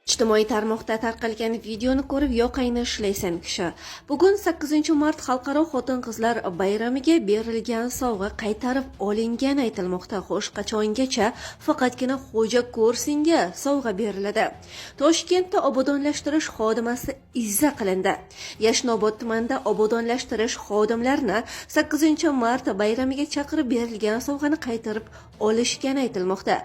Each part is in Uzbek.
Ijtimoiy tarmoqda tarqalgan videoni ko'rib yoqangni ishlaysan kishi. Bugun 8-mart Xalqaro xotin-qizlar bayramiga berilgan sovg'a qaytarib olingani aytilmoqda. Xo'sh, qachongacha faqatgina xo'ja ko'rsinga sovg'a beriladi? Toshkentda obodonlashtirish xodimasi izza qilindi. Yashnobod tumanida obodonlashtirish xodimlarini 8-mart bayramiga chaqirib berilgan sovg'ani qaytarib olishgani aytilmoqda.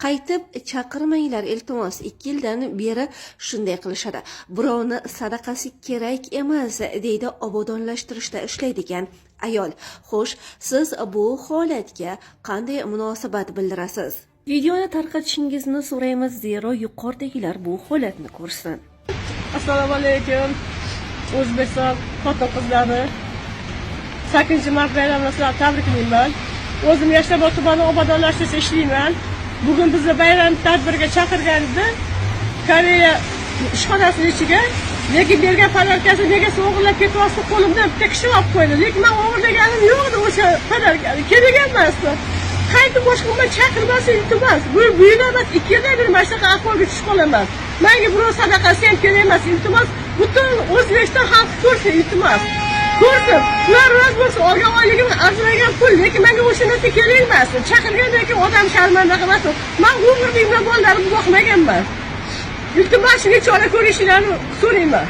Qaytib chaqirmanglar iltimos, 2 yildan beri shunday qilishadi. Birovni sadaqasi kerak emas, deydi obodonlashtirishda ishlaydigan ayol. Xo'sh, siz bu holatga qanday munosabat bildirasiz? Videoni tarqatishingizni so'raymiz, zero yuqoridagilar bu holatni ko'rsin. Assalomu alaykum. O'zbekiston xotin-qizlari 8-mart bayramini sizlarni tabriklayman. O'zim Yashnobod tumani obodonlashtirishda ishlayman. Bugun bizni bayram tadbiriga chaqirganida Koreya ishxonasining ichiga lekin bergan podarkasi nega o'g'irlab ketyapti, qo'limdan bitta kishi olib qo'ydi. Lekin men o'g'irlaganim yo'qdi o'sha podarkani. Kerak emasdi. Qaytib boshqa chaqirmasa iltimos. Bu emas, 2 yildan beri mana shunaqa ahvolga tushib qolaman. Menga birov sadaqasi ham kerak emas, iltimos. Butun O'zbekiston xalqi ko'rsin, iltimos. Ko'rsin. Ular rozi bo'lsa, olgan oyligim arzimagan pul, lekin menga o'sha narsa kerak emas. Chaqirgandan keyin odam sharmanda qilmasin. Men umrimda bolalarimni boqmaganman. İltimos shunga chora ko'rishlarini so'rayman.